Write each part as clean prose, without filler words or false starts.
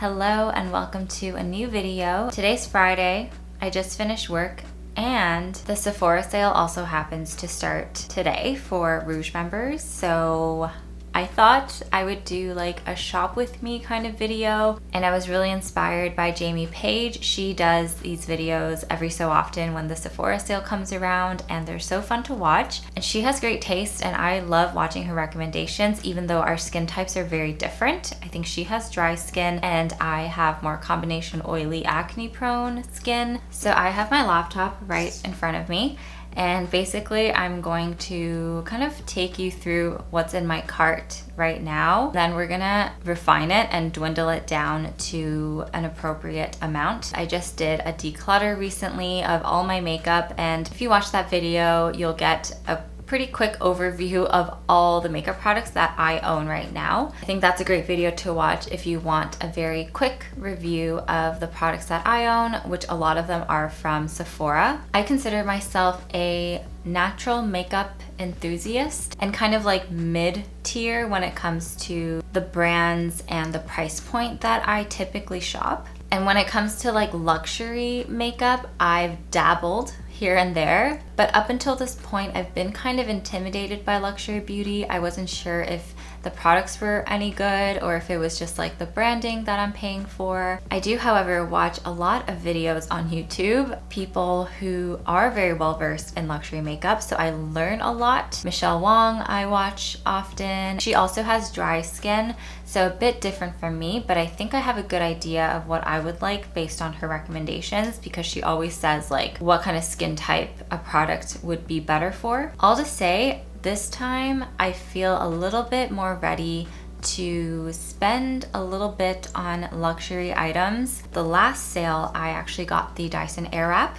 Hello and welcome to a new video. Today's Friday. I just finished work and the Sephora sale also happens to start today for Rouge members. So I thought I would do like a shop with me kind of video, and I was really inspired by Jamie Page. She does these videos every so often when the Sephora sale comes around, and they're so fun to watch. And she has great taste, and I love watching her recommendations even though our skin types are very different. I think she has dry skin and I have more combination oily acne prone skin. So I have my laptop right in front of me, and basically I'm going to kind of take you through what's in my cart right now. Then we're gonna refine it and dwindle it down to an appropriate amount. I just did a declutter recently of all my makeup, and if you watch that video, you'll get a pretty quick overview of all the makeup products that I own right now. I think that's a great video to watch if you want a very quick review of the products that I own, which a lot of them are from Sephora. I consider myself a natural makeup enthusiast and kind of like mid-tier when it comes to the brands and the price point that I typically shop. And when it comes to like luxury makeup, I've dabbled here and there, but up until this point, I've been kind of intimidated by luxury beauty. I wasn't sure if the products were any good or if it was just like the branding that I'm paying for. I do, however, watch a lot of videos on YouTube, people who are very well versed in luxury makeup, so I learn a lot. Michelle Wong I watch often. She also has dry skin, so a bit different from me, but I think I have a good idea of what I would like based on her recommendations, because she always says like what kind of skin type a product would be better for. All to say, this time I feel a little bit more ready to spend a little bit on luxury items. The last sale, I actually got the Dyson Airwrap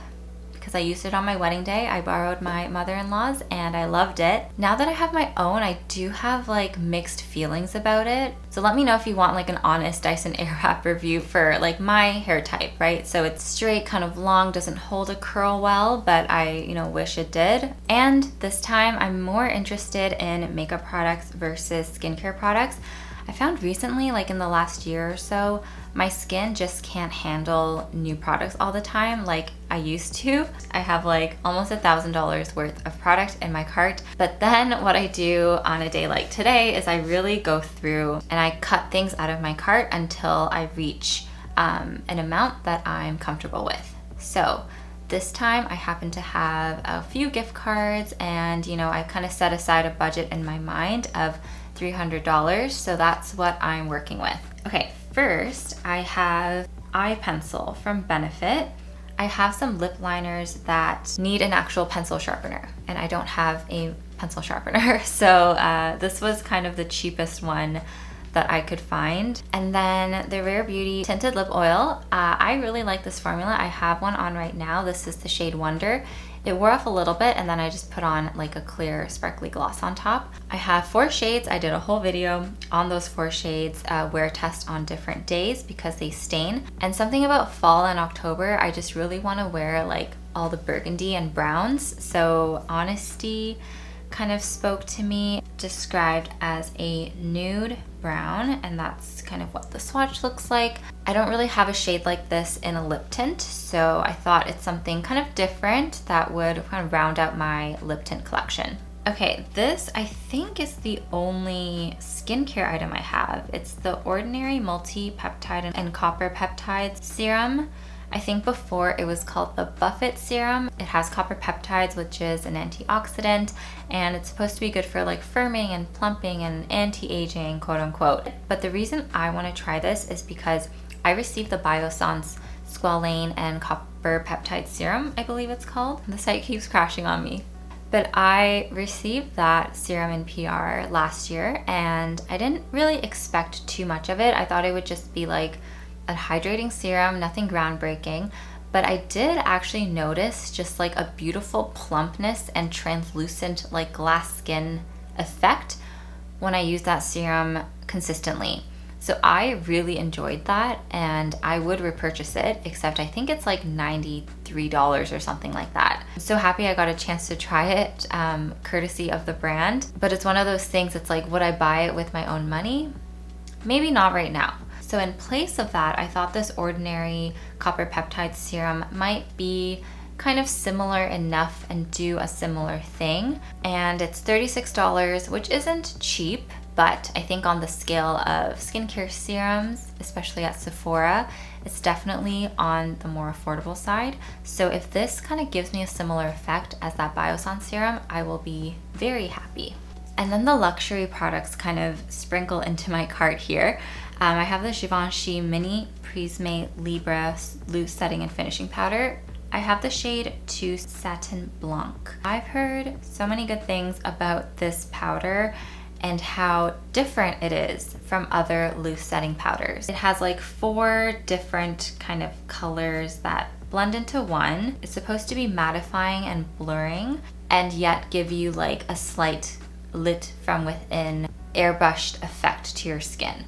because I used it on my wedding day. I borrowed my mother-in-law's and I loved it. Now that I have my own, I do have like mixed feelings about it. So let me know if you want like an honest Dyson Airwrap review for like my hair type, right? So it's straight, kind of long, doesn't hold a curl well, but I, wish it did. And this time I'm more interested in makeup products versus skincare products. I found recently, like in the last year or so, my skin just can't handle new products all the time like I used to. I have like almost $1,000 worth of product in my cart, but then what I do on a day like today is I really go through and I cut things out of my cart until I reach an amount that I'm comfortable with. So this time I happen to have a few gift cards, and I kind of set aside a budget in my mind of $300, so that's what I'm working with. Okay, first I have eye pencil from Benefit. I have some lip liners that need an actual pencil sharpener, and I don't have a pencil sharpener, so this was kind of the cheapest one that I could find. And then the Rare Beauty Tinted Lip Oil. I really like this formula. I have one on right now. This is the shade Wonder. It wore off a little bit, and then I just put on like a clear sparkly gloss on top. I have 4 shades. I did a whole video on those 4 shades, wear test on different days because they stain. And something about fall and October, I just really want to wear like all the burgundy and browns. So Honesty kind of spoke to me, described as a nude brown, and that's kind of what the swatch looks like. I don't really have a shade like this in a lip tint, so I thought it's something kind of different that would kind of round out my lip tint collection. Okay, this I think is the only skincare item I have. It's the Ordinary Multi-Peptide and Copper Peptides Serum. I think before it was called the Buffett Serum. It has copper peptides, which is an antioxidant, and it's supposed to be good for like firming and plumping and anti-aging, quote unquote. But the reason I want to try this is because I received the Biossance Squalane and Copper Peptide Serum, I believe it's called. The site keeps crashing on me. But I received that serum in PR last year, and I didn't really expect too much of it. I thought it would just be like a hydrating serum, nothing groundbreaking, but I did actually notice just like a beautiful plumpness and translucent like glass skin effect when I used that serum consistently. So I really enjoyed that, and I would repurchase it, except I think it's like $93 or something like that. I'm so happy I got a chance to try it, courtesy of the brand, but it's one of those things, it's like, would I buy it with my own money? Maybe not right now. So in place of that, I thought this ordinary copper peptide serum might be kind of similar enough and do a similar thing. And it's $36, which isn't cheap, but I think on the scale of skincare serums, especially at Sephora, it's definitely on the more affordable side. So if this kind of gives me a similar effect as that Biossance serum, I will be very happy. And then the luxury products kind of sprinkle into my cart here. I have the Givenchy Mini Prisme Libre Loose Setting and Finishing Powder. I have the shade 2 Satin Blanc. I've heard so many good things about this powder and how different it is from other loose setting powders. It has like 4 different kind of colors that blend into one. It's supposed to be mattifying and blurring and yet give you like a slight lit from within airbrushed effect to your skin,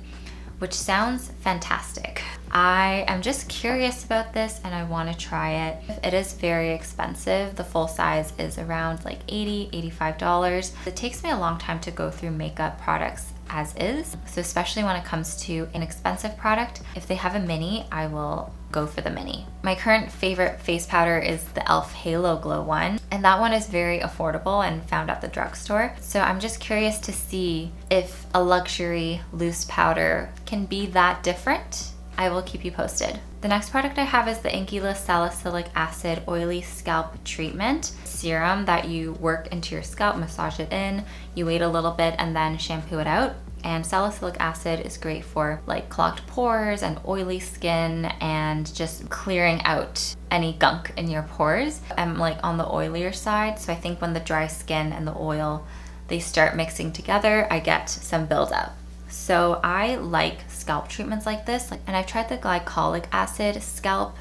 which sounds fantastic. I am just curious about this and I want to try it. It is very expensive. The full size is around like $80, $85. It takes me a long time to go through makeup products as is. So especially when it comes to an expensive product, if they have a mini, I will go for the mini. My current favorite face powder is the e.l.f. Halo Glow one, and that one is very affordable and found at the drugstore. So I'm just curious to see if a luxury loose powder can be that different. I will keep you posted. The next product I have is the Inkey-less Salicylic Acid Oily Scalp Treatment Serum that you work into your scalp, massage it in, you wait a little bit and then shampoo it out. And salicylic acid is great for like clogged pores and oily skin and just clearing out any gunk in your pores. I'm like on the oilier side, so I think when the dry skin and the oil, they start mixing together, I get some buildup. So I like scalp treatments like this, and I've tried the glycolic acid scalp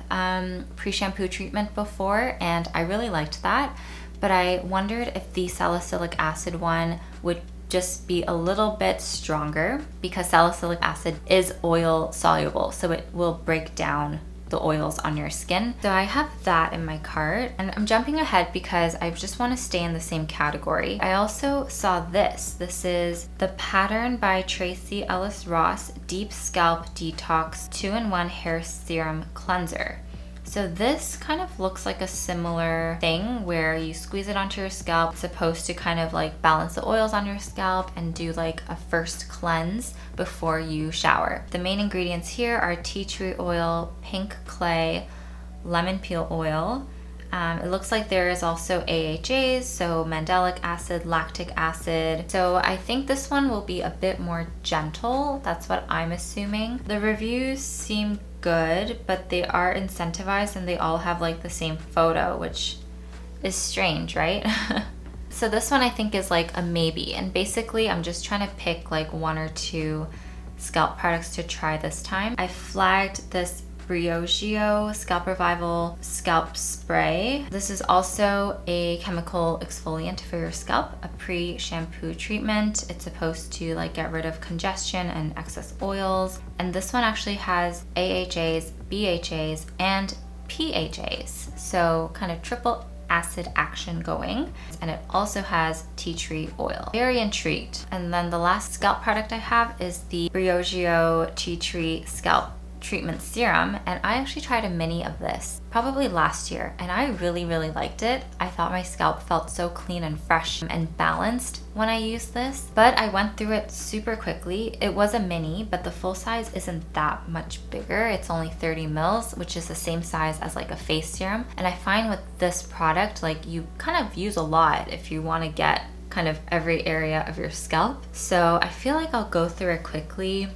pre-shampoo treatment before, and I really liked that. But I wondered if the salicylic acid one would just be a little bit stronger because salicylic acid is oil soluble, so it will break down the oils on your skin. So I have that in my cart, and I'm jumping ahead because I just want to stay in the same category. I also saw this. This is the Pattern by Tracy Ellis Ross Deep Scalp Detox 2-in-1 Hair Serum Cleanser. So this kind of looks like a similar thing where you squeeze it onto your scalp. It's supposed to kind of like balance the oils on your scalp and do like a first cleanse before you shower. The main ingredients here are tea tree oil, pink clay, lemon peel oil. It looks like there is also AHAs, so mandelic acid, lactic acid. So I think this one will be a bit more gentle. That's what I'm assuming. The reviews seem good, but they are incentivized and they all have like the same photo, which is strange, right? So this one I think is like a maybe, and basically I'm just trying to pick like 1 or 2 scalp products to try this time. I flagged this Briogeo Scalp Revival Scalp Spray. This is also a chemical exfoliant for your scalp, a pre-shampoo treatment. It's supposed to like get rid of congestion and excess oils. And this one actually has AHAs, BHAs, and PHAs. So kind of triple acid action going. And it also has tea tree oil. Very intrigued. And then the last scalp product I have is the Briogeo Tea Tree Scalp Treatment Serum, and I actually tried a mini of this probably last year, and I really liked it. I thought my scalp felt so clean and fresh and balanced when I used this, but I went through it super quickly. It was a mini, but the full size isn't that much bigger. It's only 30 mils, which is the same size as like a face serum. And I find with this product, like you kind of use a lot if you want to get kind of every area of your scalp. So I feel like I'll go through it quickly.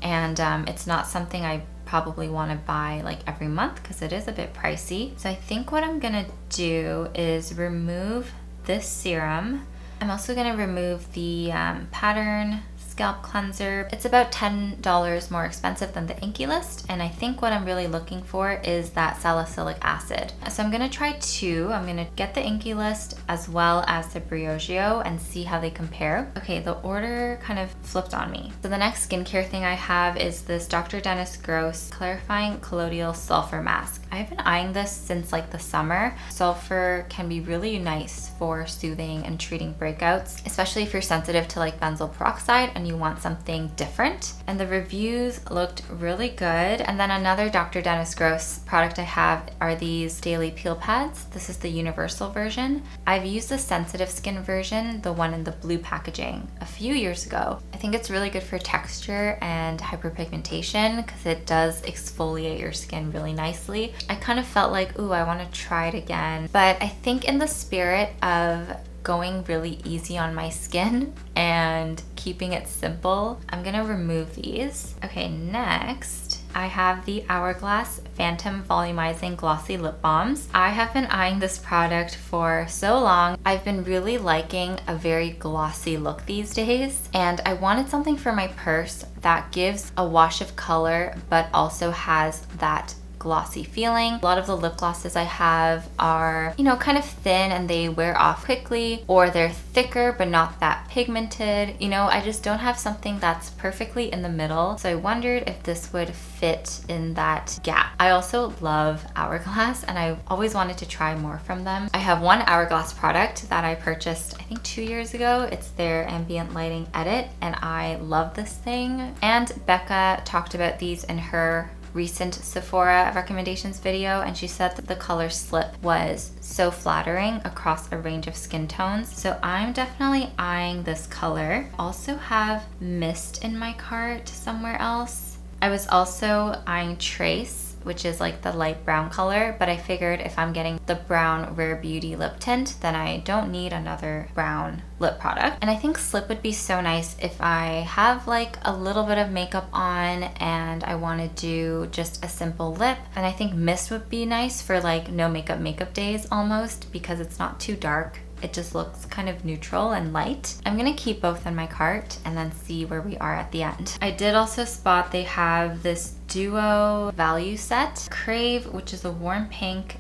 And it's not something I probably want to buy like every month because it is a bit pricey. So I think what I'm gonna do is remove this serum. I'm also gonna remove the Pattern Scalp Cleanser. It's about $10 more expensive than the Inkey-less, and I think what I'm really looking for is that salicylic acid. So I'm gonna try 2. I'm gonna get the Inkey-less as well as the Briogeo and see how they compare. Okay, the order kind of flipped on me. So the next skincare thing I have is this Dr. Dennis Gross Clarifying Colloidal Sulfur Mask. I've been eyeing this since like the summer. Sulfur can be really nice for soothing and treating breakouts, especially if you're sensitive to like benzoyl peroxide and and you want something different. And the reviews looked really good. And then another Dr. Dennis Gross product I have are these daily peel pads. This is the universal version. I've used the sensitive skin version, the one in the blue packaging, a few years ago. I think it's really good for texture and hyperpigmentation because it does exfoliate your skin really nicely. I kind of felt like, ooh, I want to try it again. But I think in the spirit of going really easy on my skin and keeping it simple, I'm gonna remove these. Okay, next I have the Hourglass Phantom Volumizing Glossy Lip Balms. I have been eyeing this product for so long. I've been really liking a very glossy look these days, and I wanted something for my purse that gives a wash of color but also has that glossy feeling. A lot of the lip glosses I have are, you know, kind of thin and they wear off quickly, or they're thicker but not that pigmented. You know, I just don't have something that's perfectly in the middle. So I wondered if this would fit in that gap. I also love Hourglass and I always wanted to try more from them. I have one Hourglass product that I purchased I think 2 years ago. It's their Ambient Lighting Edit and I love this thing. And Becca talked about these in her recent Sephora recommendations video, and she said that the color Slip was so flattering across a range of skin tones. So I'm definitely eyeing this color. Also have Mist in my cart somewhere else. I was also eyeing Trace, which is like the light brown color, but I figured if I'm getting the brown Rare Beauty lip tint, then I don't need another brown lip product. And I think Slip would be so nice if I have like a little bit of makeup on and I want to do just a simple lip. And I think Mist would be nice for like no makeup days almost, because it's not too dark. It just looks kind of neutral and light. I'm gonna keep both in my cart and then see where we are at the end. I did also spot they have this duo value set. Crave, which is a warm pink,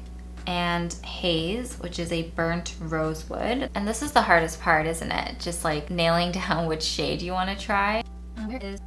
and Haze, which is a burnt rosewood. And this is the hardest part, isn't it? Just like nailing down which shade you wanna try. Where is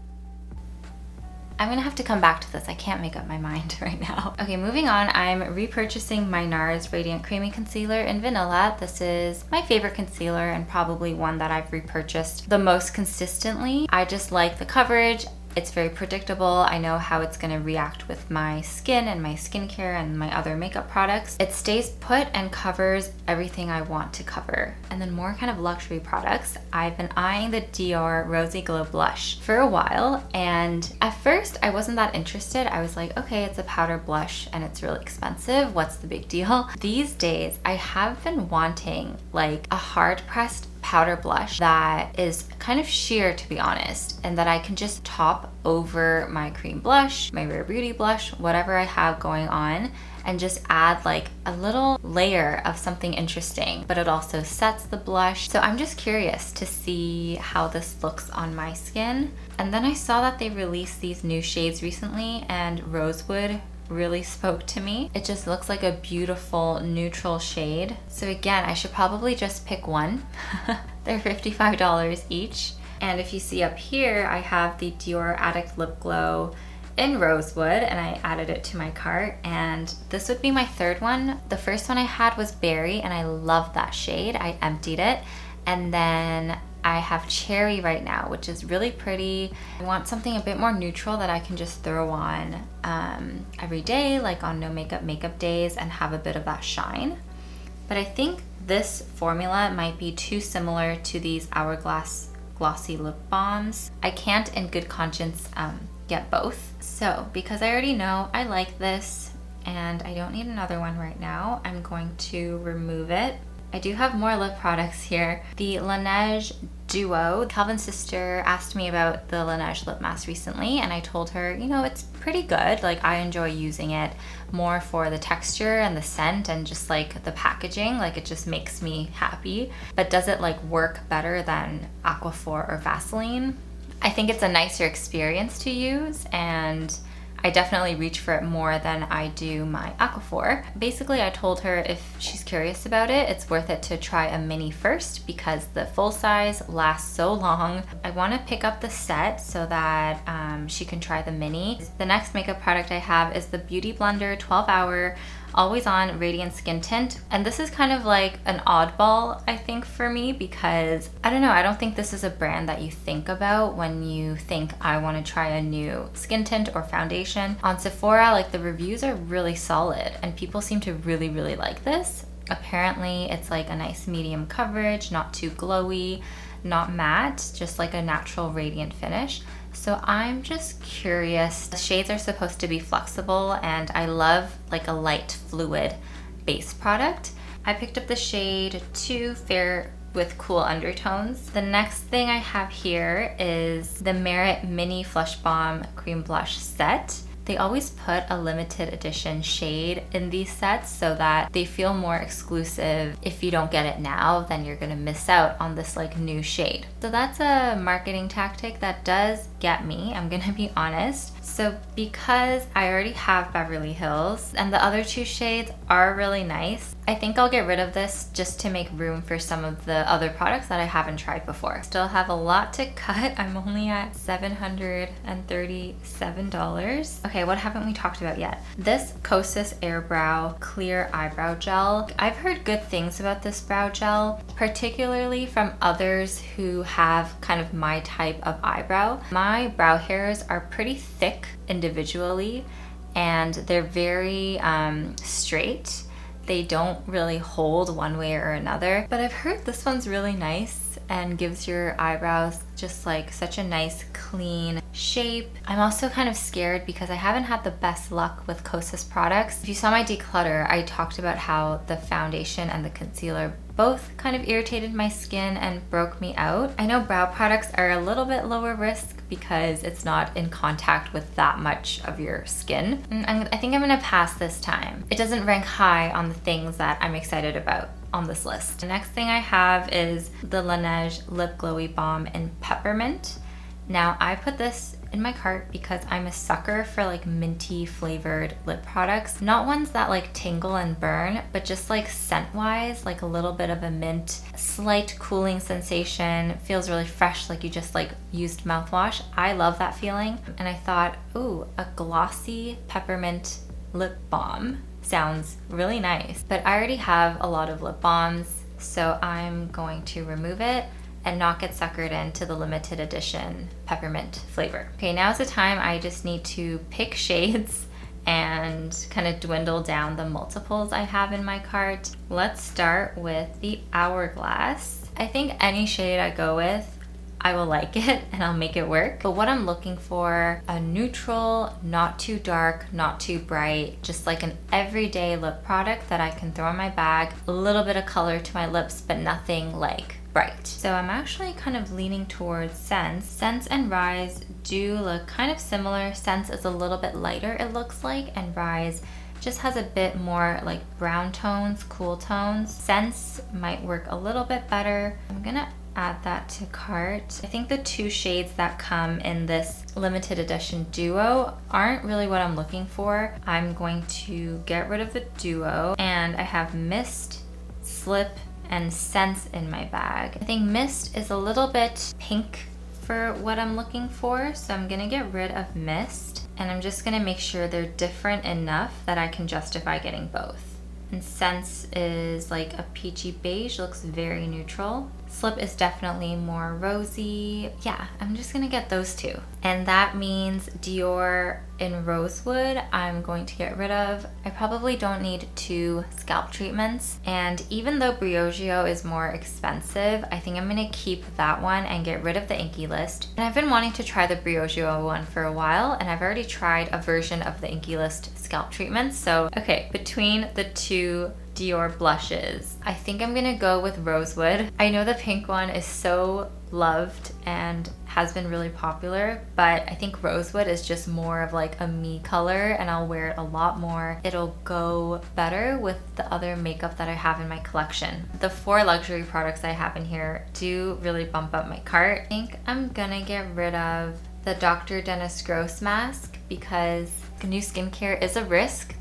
I'm gonna have to come back to this. I can't make up my mind right now. Okay, moving on, I'm repurchasing my NARS Radiant Creamy Concealer in Vanilla. This is my favorite concealer and probably one that I've repurchased the most consistently. I just like the coverage. It's very predictable. I know how it's gonna react with my skin and my skincare and my other makeup products. It stays put and covers everything I want to cover. And then more kind of luxury products. I've been eyeing the Dior Rosy Glow Blush for a while, and at first I wasn't that interested. I was like, okay, it's a powder blush and it's really expensive. What's the big deal? These days, I have been wanting like a hard pressed powder blush that is kind of sheer, to be honest, and that I can just top over my cream blush, my Rare Beauty blush, whatever I have going on, and just add like a little layer of something interesting, but it also sets the blush. So I'm just curious to see how this looks on my skin. And then I saw that they released these new shades recently, and Rosewood really spoke to me. It just looks like a beautiful neutral shade. So again, I should probably just pick one. They're $55 each. And if you see up here, I have the Dior Addict Lip Glow in Rosewood, and I added it to my cart, and this would be my third one. The first one I had was Berry, and I love that shade. I emptied it, and then I have Cherry right now, which is really pretty. I want something a bit more neutral that I can just throw on every day, like on no makeup days, and have a bit of that shine. But I think this formula might be too similar to these Hourglass Glossy Lip Balms. I can't in good conscience get both. So because I already know I like this and I don't need another one right now, I'm going to remove it. I do have more lip products here. The Laneige Duo. Calvin's sister asked me about the Laneige lip mask recently, and I told her, you know, it's pretty good. Like, I enjoy using it more for the texture and the scent and just like the packaging. Like, it just makes me happy. But does it like work better than Aquaphor or Vaseline? I think it's a nicer experience to use, and I definitely reach for it more than I do my Aquaphor. Basically, I told her if she's curious about it, it's worth it to try a mini first because the full size lasts so long. I want to pick up the set so that she can try the mini. The next makeup product I have is the Beauty Blender 12-Hour Always On Radiant Skin Tint. And this is kind of like an oddball, I think, for me, because I don't know, I don't think this is a brand that you think about when you think I want to try a new skin tint or foundation. On Sephora, like the reviews are really solid and people seem to really, really like this. Apparently it's like a nice medium coverage, not too glowy, not matte, just like a natural radiant finish. So I'm just curious. The shades are supposed to be flexible and I love like a light fluid base product. I picked up the shade 2 Fair with Cool Undertones. The next thing I have here is the Merit Mini Flush Bomb Cream Blush Set. They always put a limited edition shade in these sets so that they feel more exclusive. If you don't get it now, then you're gonna miss out on this like new shade. So that's a marketing tactic that does get me, I'm gonna be honest. So because I already have Beverly Hills and the other 2 shades are really nice, I think I'll get rid of this just to make room for some of the other products that I haven't tried before. Still have a lot to cut. I'm only at $737. Okay, what haven't we talked about yet? This Kosas Airbrow Clear Eyebrow Gel. I've heard good things about this brow gel, particularly from others who have kind of my type of eyebrow. My brow hairs are pretty thick individually and they're very straight. They don't really hold one way or another, but I've heard this one's really nice and gives your eyebrows just like such a nice clean shape. I'm also kind of scared because I haven't had the best luck with Kosas products. If you saw my declutter, I talked about how the foundation and the concealer both kind of irritated my skin and broke me out. I know brow products are a little bit lower risk because it's not in contact with that much of your skin. I think I'm gonna pass this time. It doesn't rank high on the things that I'm excited about on this list. The next thing I have is the Laneige Lip Glowy Balm in Peppermint. Now I put this in my cart because I'm a sucker for like minty flavored lip products. Not ones that like tingle and burn, but just like scent wise, like a little bit of a mint, slight cooling sensation, feels really fresh, like you just like used mouthwash. I love that feeling. And I thought, ooh, a glossy peppermint lip balm sounds really nice. But I already have a lot of lip balms, so I'm going to remove it and not get suckered into the limited edition peppermint flavor. Okay, now's the time I just need to pick shades and kind of dwindle down the multiples I have in my cart. Let's start with the Hourglass. I think any shade I go with, I will like it and I'll make it work. But what I'm looking for, a neutral, not too dark, not too bright, just like an everyday lip product that I can throw in my bag, a little bit of color to my lips, but nothing like bright. So I'm actually kind of leaning towards Sense. Sense and Rise do look kind of similar. Sense is a little bit lighter, it looks like, and Rise just has a bit more like brown tones, cool tones. Sense might work a little bit better. I'm gonna add that to cart. I think the 2 shades that come in this limited edition duo aren't really what I'm looking for. I'm going to get rid of the duo, and I have Mist, Slip, and Sense in my bag. I think Mist is a little bit pink for what I'm looking for, so I'm gonna get rid of Mist, and I'm just gonna make sure they're different enough that I can justify getting both. And Sense is like a peachy beige, looks very neutral. Slip is definitely more rosy. Yeah, I'm just gonna get those 2. And that means Dior in Rosewood, I'm going to get rid of. I probably don't need 2 scalp treatments. And even though Briogeo is more expensive, I think I'm gonna keep that one and get rid of the Inky List. And I've been wanting to try the Briogeo one for a while, and I've already tried a version of the Inky List scalp treatments. So, okay, between the 2 Dior blushes, I think I'm gonna go with Rosewood. I know the pink one is so loved and has been really popular, but I think Rosewood is just more of like a me color and I'll wear it a lot more. It'll go better with the other makeup that I have in my collection. The 4 luxury products I have in here do really bump up my cart. I think I'm gonna get rid of the Dr. Dennis Gross mask because new skincare is a risk.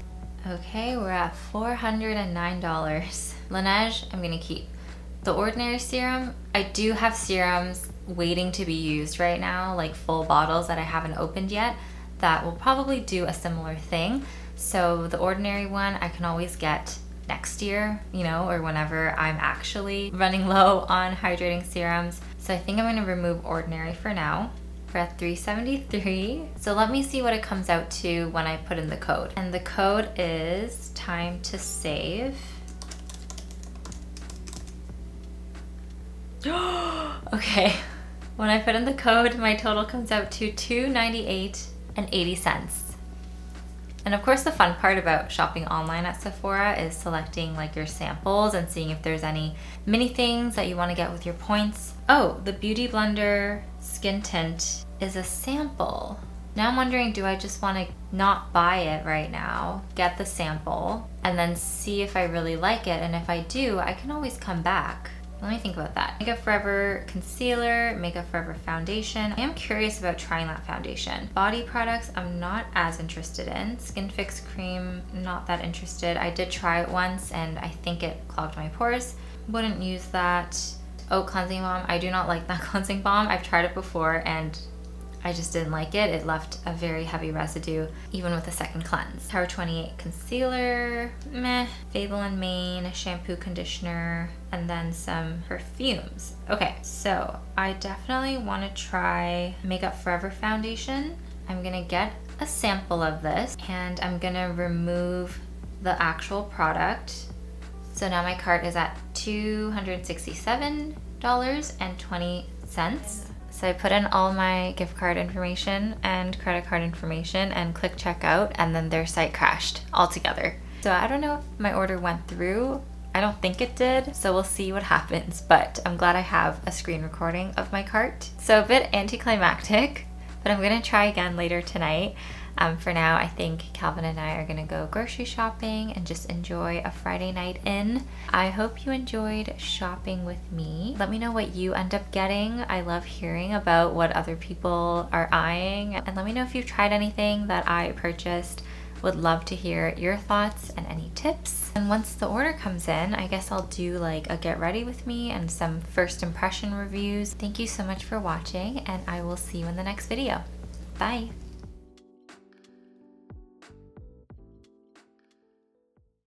Okay, we're at $409. Laneige, I'm gonna keep. The Ordinary serum, I do have serums waiting to be used right now, like full bottles that I haven't opened yet. that will probably do a similar thing. So the Ordinary one I can always get next year, you know, or whenever I'm actually running low on hydrating serums. So I think I'm gonna remove Ordinary for now. We're at $373. So let me see what it comes out to when I put in the code. And the code is time to save. Okay, when I put in the code, my total comes out to $298.80. And of course, the fun part about shopping online at Sephora is selecting like your samples and seeing if there's any mini things that you want to get with your points. Oh, the Beauty Blender Skin Tint is a sample. Now I'm wondering, do I just want to not buy it right now, get the sample, and then see if I really like it? And if I do, I can always come back. Let me think about that. Makeup Forever concealer, Makeup Forever foundation. I am curious about trying that foundation. Body products, I'm not as interested in. Skin Fix cream, not that interested. I did try it once and I think it clogged my pores. Wouldn't use that. Oh, cleansing balm. I do not like that cleansing balm. I've tried it before and I just didn't like it. It left a very heavy residue, even with the second cleanse. Tower 28 concealer, meh. Fable and Mane shampoo, conditioner, and then some perfumes. Okay, so I definitely want to try Makeup Forever foundation. I'm gonna get a sample of this and I'm gonna remove the actual product. So now my cart is at $267.20. So I put in all my gift card information and credit card information and click checkout, and then their site crashed altogether. So I don't know if my order went through. I don't think it did, so we'll see what happens, but I'm glad I have a screen recording of my cart. So a bit anticlimactic, but I'm gonna try again later tonight. For now, I think Calvin and I are gonna go grocery shopping and just enjoy a Friday night in. I hope you enjoyed shopping with me. Let me know what you end up getting. I love hearing about what other people are eyeing. And let me know if you've tried anything that I purchased. Would love to hear your thoughts and any tips. And once the order comes in, I guess I'll do like a get ready with me and some first impression reviews. Thank you so much for watching, and I will see you in the next video. Bye.